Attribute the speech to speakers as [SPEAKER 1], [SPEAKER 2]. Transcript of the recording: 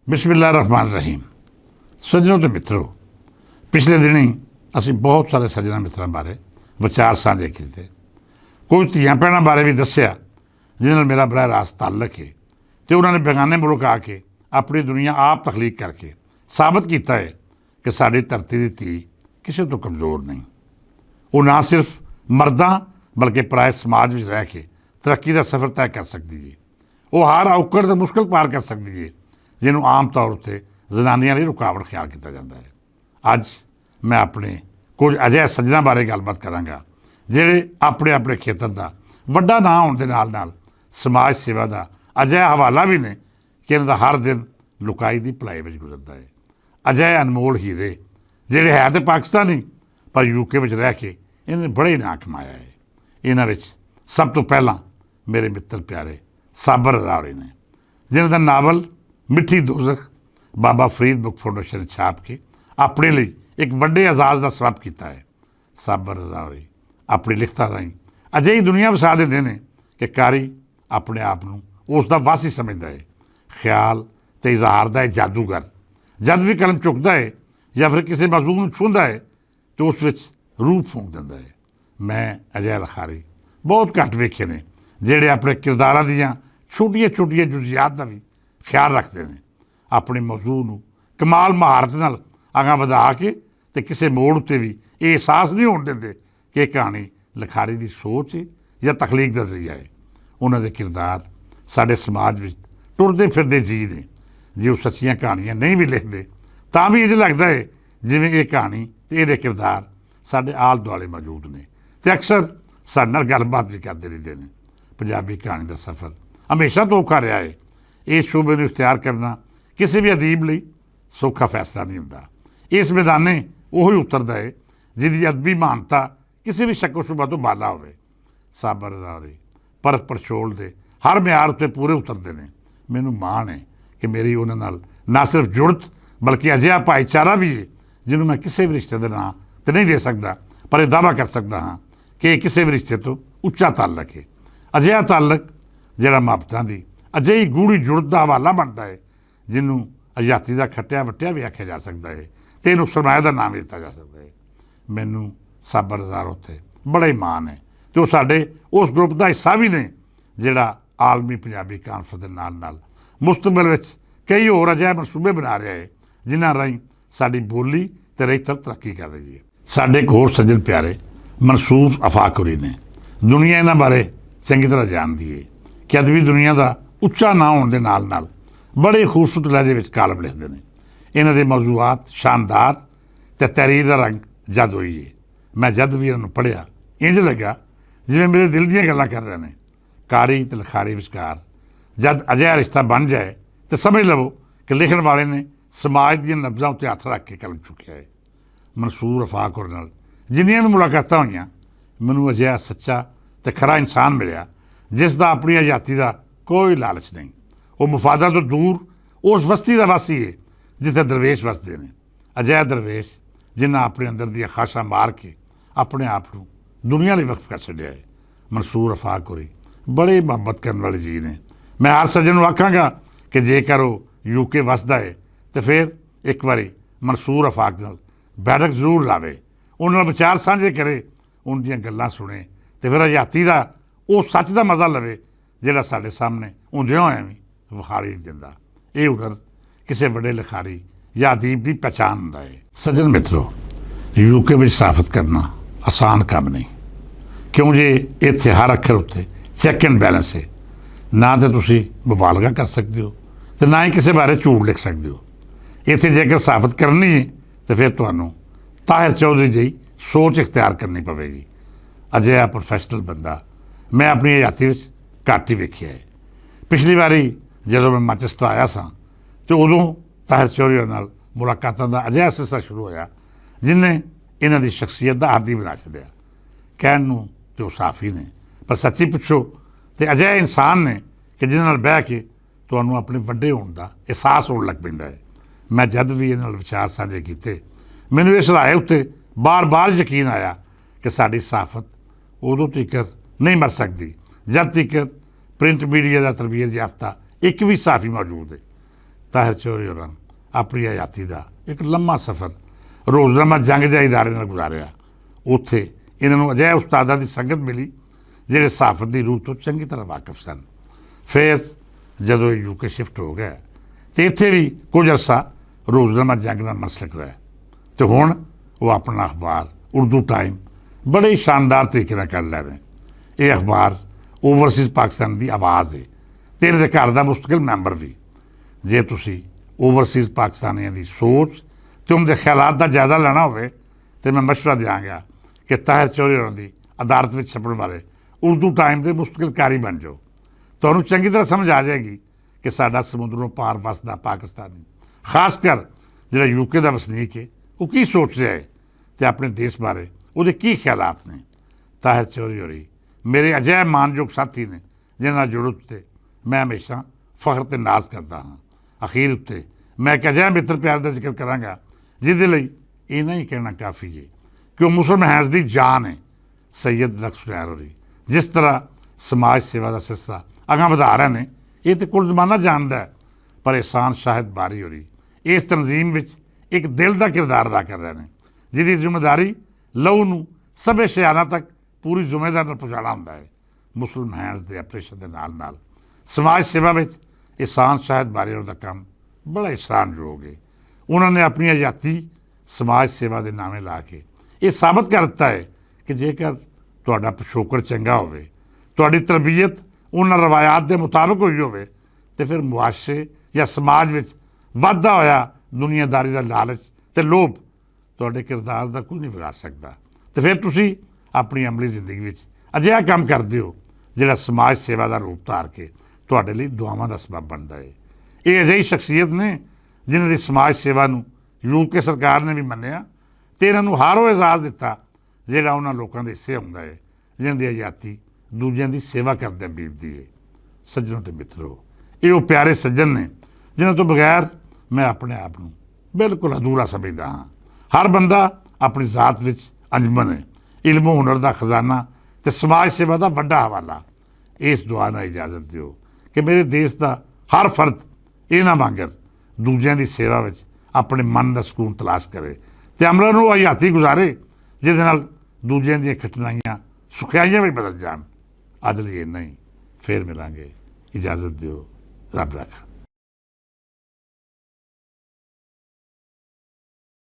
[SPEAKER 1] बिस्मिल्लाह रहमान रहीम। सज्जनों तो मित्रों, पिछले दिनी असी बहुत सारे सज्जना मित्रों बारे विचार साझे किए। कुछ धियां भैणां बारे भी दस्सिया जिन्हां नाल मेरा बड़ा रास्त ताल्लुक है, तो उन्होंने बेगाने मुल्क आके अपनी दुनिया आप तखलीक करके साबित किया है कि साड़ी धरती की धी किसी तो कमज़ोर नहीं। वो ना सिर्फ मर्दां बल्कि पराए समाज में रह के तरक्की का सफ़र तय कर सकती है। वो हर औकड़ तो मुश्किल पार कर सकती है जिन्होंने आम तौर पर जनानियां लिए रुकावट ख्याल किया जाता है। अज मैं अपने कुछ अजिहे सज्जना बारे गलबात करांगा ਜਿਹੜੇ अपने अपने खेतर का ਵੱਡਾ ਨਾਂ होने के नाल नाल समाज सेवा का अजिहा हवाला भी ने कि इन्हां दा हर दिन लुकाई की भलाई में गुजरता है। अजिहे अनमोल हीरे ਜਿਹੜੇ है तो पाकिस्तानी पर यूके में रह के इन्हें बड़े नां कमाया है। इन्हां विच सब तो पहला मेरे मित्र प्यारे साबर रज़ा होरी ने, जिन्हां दा नावल मिठी दोज़ख बाबा फरीद बुक फाउंडेशन छाप के अपने लिए एक वड्डे एजाज़ का सबब किया है। साबर रज़ा होरी अपनी लिखता राही अजिही दुनिया वसा देंदे ने कि कारी अपने आप को उसका वासी समझता है। ख्याल तो इजहार का जादूगर जब भी कलम चुकता है या फिर किसी मजलूम को छूंदा है तो उस विच रूह फूंक दिंदा है। मैं अजिहे लिखारी बहुत घट वेखे ने जिहड़े अपने किरदारां दीयां छोटिया छोटिया जुजियात का भी ख्याल रखते हैं। अपने मौजू को कमाल महारत नाल अगां वधा के ते किसी मोड़ उत्ते भी ये एहसास नहीं होण दिंदे कि कहानी लिखारी की सोच है या तखलीक का जरिया है। उन्होंने किरदार साडे समाज में टुरदे फिरदे जी ने। जे वो सच्चियां कहानियां नहीं भी लिखते तां भी इंज लगता है जिवें ये कहानी ते इहदे किरदार साडे आल दुआले मौजूद ने ते अक्सर साडे नाल गलबात भी करते रहते हैं। पंजाबी कहानी का सफ़र हमेशा तो औखा रहा है। इस शोबे को इख्तियार करना किसी भी अदीब लिए सौखा फैसला नहीं होंदा। इस मैदाने उही उतरदा है जिहदी अदबी महानता किसी भी शक्को शुबा तो बाला होवे। साबर रज़ा होरी परख परछोल दे हर म्यार उत्ते पूरे उतरते हैं। मैनूं माण है कि मेरी उन्हां नाल ना सिर्फ जुड़त बल्कि अजिहा भाईचारा भी है जिन्हों मैं किसी भी रिश्ते के नां तो नहीं दे सकता, पर यह दावा कर सकता हाँ कि किसी भी रिश्ते तो उच्चा ताल्लुक है। अजिहा ताल्लुक जिहड़ा मुहब्बतां दी अजिही गूढ़ी जुड़त का हवाला बनता है जिन्हों आज़ादी का खट्टिया वट्टिया भी आख्या जा सकता है तो इन्हूं सरमाया का नाम भी दिता जा सकता है। मैनूं साबर रज़ा उत्ते बड़ा ही मान है तो साडे उस ग्रुप का हिस्सा भी ने जिहड़ा आलमी पंजाबी कानफ्रेंस के नाल नाल मुस्तकबिल विच कई होर अजिहे मनसूबे बना रहा है जिन्हां राहीं साडी बोली ते रईतर तरक्की कर रही है। साडे एक होर सज्जन प्यारे मनसूर आफाक होरी ने दुनिया इन्हां बारे चंगी तरह जानदी है कि अदबी दुनिया का उच्चा नां होने के नाल नाल बड़े खूबसूरत लहजे विच कालम लिखते हैं। इन्हां दे मौजूआत शानदार ते तहरीर का रंग जादुई है। मैं जद भी इन्होंने पढ़िया इंज लगा जिवें मेरे दिल दीयां गल्लां कर रहे हैं। कारी ते लिखारी विचकार जद अजिहा रिश्ता बन जाए तो समझ लवो कि लिखण वाले ने समाज दीयां नब्ज़ां उत्ते हत्थ रख के कलम चुकिया है। मनसूर आफाक होर नाल जिन्नियां भी मुलाकातां होईयां मैनूं अजिहा सच्चा ते खरा इंसान मिलिया जिसका अपनी आज़ादी का कोई लालच नहीं। वो मुफादा तो दूर उस बस्ती का वासी है जिथे दरवेश वसते हैं। अजिहा दरवेश जिन्हें अपने अंदर दी खाशा मार के अपने आप को दुनिया लिए वक्फ कर छड्या है। मनसूर आफाक होरी बड़े मुहब्बत करने वाले जी ने। मैं हर सज्जन को आखांगा कि जेकर वो यूके वसदा है तो फिर एक बारी मनसूर आफाक नाल बैठक जरूर लावे, उन्हां नाल विचार साझे करे, उनकी गल्लां सुने तो फिर आज़ादी का वो सच का मज़ा लवे जिहड़ा साडे सामने हुंदियां होइयां भी विखारी नहीं दिंदा। ये हुनर किसी वड्डे लिखारी या अदीब की पहचान हुंदा है। सज्जन मित्रों, यूके में साफत करना आसान काम नहीं क्यों जे इत्थे हर अखर उत्ते चैक एंड बैलेंस है। ना तो तुसीं मुबालगा कर सकते हो तो ना ही किसी बारे झूठ लिख सकते हो। इत्थे जेकर साफत करनी है तो फिर तुहानूं ताहिर चौधरी जी सोच इख्तियार करनी पवेगी। अजिहा प्रोफैशनल बंदा मैं अपनी हयाती विच घट ही वेखिया है। पिछली बारी जदों मैं मैनचेस्टर आया सा तो उदों ताहिर चौधरी नाल मुलाकातां दा अजिहा सिलसिला शुरू होया जिन्हें इन्हां दी शख्सियत का आदी बना छड्डिया। कहण नूं ते वो साफी ने पर सच्ची पुछो तो अजिहे इंसान ने कि जिन्हां नाल बह के तुहानूं अपने वड्डे होण दा एहसास होण लग पैंदा है। मैं जद भी इन्हां नाल विचार साझे कीते मैनूं इस राय उत्ते बार बार यकीन आया कि साडी सहाफत उदों तक नहीं मर सकती जब तक प्रिंट मीडिया का तरबीयत याफ्ता एक भी सहाफ़ी मौजूद है। ਤਾਹਿਰ ਚੌਧਰੀ ਹੋਰਾਂ ਆਪਣੀ ਆਜ਼ਾਦੀ ਦਾ ਇੱਕ ਲੰਮਾ ਸਫ਼ਰ ਰੋਜ਼ਨਾਮਾ ਜੰਗ ਜਿਹੇ ਇਦਾਰੇ ਨਾਲ ਗੁਜ਼ਾਰਿਆ। ਉੱਥੇ ਇਹਨਾਂ ਨੂੰ ਅਜਿਹੇ ਉਸਤਾਦਾਂ ਦੀ ਸੰਗਤ ਮਿਲੀ ਜਿਹੜੇ ਸਹਾਫਤ ਦੀ ਰੂਹ ਤੋਂ ਚੰਗੀ ਤਰ੍ਹਾਂ ਵਾਕਿਫ ਸਨ। ਫਿਰ ਜਦੋਂ ਇਹ UK ਸ਼ਿਫਟ ਹੋ ਗਿਆ ਅਤੇ ਇੱਥੇ ਵੀ ਕੁਝ ਅਰਸਾ ਰੋਜ਼ਨਾਮਾ ਜੰਗ ਦਾ ਮਸਲਕ ਰਿਹਾ ਅਤੇ ਹੁਣ ਉਹ ਆਪਣਾ ਅਖਬਾਰ ਉਰਦੂ ਟਾਈਮ ਬੜੇ ਹੀ ਸ਼ਾਨਦਾਰ ਤਰੀਕੇ ਨਾਲ ਕਰ ਲੈ ਰਹੇ। ਇਹ ਅਖਬਾਰ ਓਵਰਸੀਜ਼ ਪਾਕਿਸਤਾਨ ਦੀ ਆਵਾਜ਼ ਹੈ ਅਤੇ ਇਹਨਾਂ ਦੇ ਘਰ ਦਾ ਮੁਸਤਕਿਲ ਮੈਂਬਰ ਵੀ। ਜੇ ਤੁਸੀਂ ਓਵਰਸੀਜ਼ ਪਾਕਿਸਤਾਨੀਆਂ ਦੀ ਸੋਚ ਅਤੇ ਉਹਨਾਂ ਦੇ ਖਿਆਲਾਤ ਦਾ ਜਾਇਜ਼ਾ ਲੈਣਾ ਹੋਵੇ ਤਾਂ ਮੈਂ ਮਸ਼ਵਰਾ ਦਿਆਂਗਾ ਕਿ ਤਾਹਿਰ ਚੌਧਰੀ ਹੋਰਾਂ ਦੀ ਅਦਾਲਤ ਵਿੱਚ ਛਪਣ ਵਾਲੇ ਉਰਦੂ ਟਾਈਮ ਦੇ ਮੁਸਤਕਿਲ ਕਾਰੀ ਬਣ ਜਾਓ। ਤੁਹਾਨੂੰ ਚੰਗੀ ਤਰ੍ਹਾਂ ਸਮਝ ਆ ਜਾਏਗੀ ਕਿ ਸਾਡਾ ਸਮੁੰਦਰੋਂ ਪਾਰ ਵਸਦਾ ਪਾਕਿਸਤਾਨੀ, ਖਾਸ ਕਰ ਜਿਹੜਾ UK ਦਾ ਵਸਨੀਕ ਹੈ, ਉਹ ਕੀ ਸੋਚ ਰਿਹਾ ਹੈ ਅਤੇ ਆਪਣੇ ਦੇਸ਼ ਬਾਰੇ ਉਹਦੇ ਕੀ ਖਿਆਲਾਤ ਨੇ। ਤਾਹਿਰ ਚੌਧਰੀ ਹੋਰੀ ਮੇਰੇ ਅਜਿਹੇ ਮਾਨਯੋਗ ਸਾਥੀ ਨੇ ਜਿਨ੍ਹਾਂ ਨਾਲ ਜੁੜਨ ਉੱਤੇ ਮੈਂ ਹਮੇਸ਼ਾ ਫਖਰ ਅਤੇ ਨਾਜ਼ ਕਰਦਾ ਹਾਂ। ਅਖੀਰ ਉੱਤੇ ਮੈਂ ਇੱਕ ਅਜਿਹਾ ਮਿੱਤਰ ਪਿਆਰ ਦਾ ਜ਼ਿਕਰ ਕਰਾਂਗਾ ਜਿਹਦੇ ਲਈ ਇੰਨਾ ਹੀ ਕਹਿਣਾ ਕਾਫੀ ਹੈ ਕਿ ਉਹ ਮੁਸਲਿਮ ਹੈਂਸ ਦੀ ਜਾਨ ਹੈ। ਸੈਯਦ ਲਖਤ ਹੁਸੈਨ ਹੋਰੀ ਜਿਸ ਤਰ੍ਹਾਂ ਸਮਾਜ ਸੇਵਾ ਦਾ ਸਿਲਸਿਲਾ ਅਗਾਂਹ ਵਧਾ ਰਹੇ ਨੇ, ਇਹ ਤਾਂ ਕੁੱਲ ਜ਼ਮਾਨਾ ਜਾਣਦਾ ਹੈ, ਪਰ ਇਹਸਾਨ ਸ਼ਾਹਿਦ ਬਾਰੀ ਹੋਰੀ ਇਸ ਤਨਜ਼ੀਮ ਵਿੱਚ ਇੱਕ ਦਿਲ ਦਾ ਕਿਰਦਾਰ ਅਦਾ ਕਰ ਰਹੇ ਨੇ, ਜਿਹਦੀ ਜ਼ਿੰਮੇਦਾਰੀ ਲਹੂ ਨੂੰ ਸਭੇ ਸ਼ਿਆਰਾਂ ਤੱਕ ਪੂਰੀ ਜ਼ਿੰਮੇਦਾਰੀ ਨਾਲ ਪਹੁੰਚਾਉਣਾ ਹੁੰਦਾ ਹੈ। ਮੁਸਲਿਮ ਹੈਂਸ ਦੇ ਆਪਰੇਸ਼ਨ ਦੇ ਨਾਲ ਨਾਲ ਸਮਾਜ ਸੇਵਾ ਵਿੱਚ ਇਹਸਾਨ ਸ਼ਾਹਿਦ ਬਾਰੀ ਹੋਰਾਂ ਦਾ ਕੰਮ ਬੜਾ ਇਸਰਾਨਯੋਗ ਹੈ। ਉਹਨਾਂ ਨੇ ਆਪਣੀ ਆਜ਼ਾਦੀ ਸਮਾਜ ਸੇਵਾ ਦੇ ਨਾਵੇਂ ਲਾ ਕੇ ਇਹ ਸਾਬਤ ਕਰ ਦਿੱਤਾ ਹੈ ਕਿ ਜੇਕਰ ਤੁਹਾਡਾ ਪਿਛੋਕੜ ਚੰਗਾ ਹੋਵੇ, ਤੁਹਾਡੀ ਤਰਬੀਅਤ ਉਹਨਾਂ ਰਵਾਇਤ ਦੇ ਮੁਤਾਬਕ ਹੋਈ ਹੋਵੇ, ਅਤੇ ਫਿਰ ਮੁਆਸ਼ਰੇ ਜਾਂ ਸਮਾਜ ਵਿੱਚ ਵੱਧਦਾ ਹੋਇਆ ਦੁਨੀਆਦਾਰੀ ਦਾ ਲਾਲਚ ਅਤੇ ਲੋਭ ਤੁਹਾਡੇ ਕਿਰਦਾਰ ਦਾ ਕੋਈ ਨਹੀਂ ਵਿਗਾੜ ਸਕਦਾ। ਅਤੇ ਫਿਰ ਤੁਸੀਂ ਆਪਣੀ ਅਮਲੀ ਜ਼ਿੰਦਗੀ ਵਿੱਚ ਅਜਿਹਾ ਕੰਮ ਕਰਦੇ ਹੋ ਜਿਹੜਾ ਸਮਾਜ ਸੇਵਾ ਦਾ ਰੂਪ ਧਾਰ ਕੇ ਤੁਹਾਡੇ ਲਈ ਦੁਆਵਾਂ ਦਾ ਸਬਬ ਬਣਦਾ ਹੈ। ਇਹ ਅਜਿਹੀ ਸ਼ਖਸੀਅਤ ਨੇ ਜਿਨ੍ਹਾਂ ਦੀ ਸਮਾਜ ਸੇਵਾ ਨੂੰ UK ਸਰਕਾਰ ਨੇ ਵੀ ਮੰਨਿਆ ਅਤੇ ਇਹਨਾਂ ਨੂੰ ਹਰ ਉਹ ਇਜਾਜ਼ ਦਿੱਤਾ ਜਿਹੜਾ ਉਹਨਾਂ ਲੋਕਾਂ ਦੇ ਹਿੱਸੇ ਹੁੰਦਾ ਹੈ ਜਿਨ੍ਹਾਂ ਦੀ ਆਜ਼ਾਦੀ ਦੂਜਿਆਂ ਦੀ ਸੇਵਾ ਕਰਦਿਆਂ ਬੀਤਦੀ ਹੈ। ਸੱਜਣੋ ਅਤੇ ਮਿੱਤਰੋ, ਇਹ ਉਹ ਪਿਆਰੇ ਸੱਜਣ ਨੇ ਜਿਨ੍ਹਾਂ ਤੋਂ ਬਗੈਰ ਮੈਂ ਆਪਣੇ ਆਪ ਨੂੰ ਬਿਲਕੁਲ ਅਧੂਰਾ ਸਮਝਦਾ ਹਾਂ। ਹਰ ਬੰਦਾ ਆਪਣੀ ਜ਼ਾਤ ਵਿੱਚ ਅੰਜਮਨ ਹੈ, ਇਲਮ ਹੁਨਰ ਦਾ ਖਜ਼ਾਨਾ ਅਤੇ ਸਮਾਜ ਸੇਵਾ ਦਾ ਵੱਡਾ ਹਵਾਲਾ। ਇਸ ਦੁਆ ਨਾਲ ਇਜਾਜ਼ਤ ਦਿਓ ਕਿ ਮੇਰੇ ਦੇਸ਼ ਦਾ ਹਰ ਫਰਦ ਇਹਨਾਂ ਵਾਂਗਰ ਦੂਜਿਆਂ ਦੀ ਸੇਵਾ ਵਿੱਚ ਆਪਣੇ ਮਨ ਦਾ ਸਕੂਨ ਤਲਾਸ਼ ਕਰੇ ਅਤੇ ਅਮਲਾਂ ਨੂੰ ਹਯਾਤੀ ਗੁਜ਼ਾਰੇ, ਜਿਹਦੇ ਨਾਲ ਦੂਜਿਆਂ ਦੀਆਂ ਕਠਿਨਾਈਆਂ ਸੁਖਿਆਈਆਂ ਵੀ ਬਦਲ ਜਾਣ। ਅੱਜ ਲਈ ਇੰਨਾ ਹੀ, ਫਿਰ ਮਿਲਾਂਗੇ। ਇਜਾਜ਼ਤ ਦਿਓ। ਰੱਬ ਰਾਖਾ।